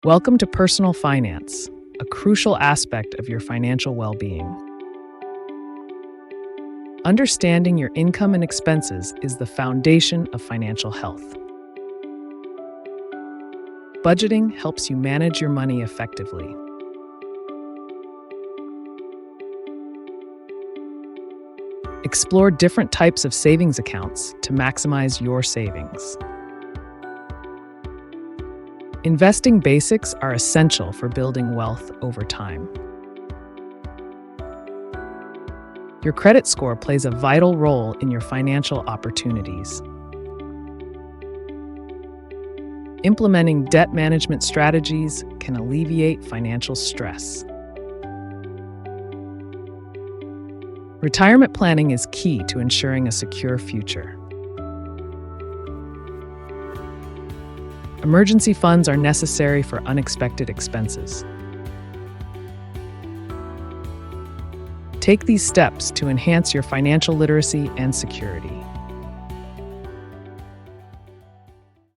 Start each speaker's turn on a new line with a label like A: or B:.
A: Welcome to personal finance, a crucial aspect of your financial well-being. Understanding your income and expenses is the foundation of financial health. Budgeting helps you manage your money effectively. Explore different types of savings accounts to maximize your savings. Investing basics are essential for building wealth over time. Your credit score plays a vital role in your financial opportunities. Implementing debt management strategies can alleviate financial stress. Retirement planning is key to ensuring a secure future. Emergency funds are necessary for unexpected expenses. Take these steps to enhance your financial literacy and security.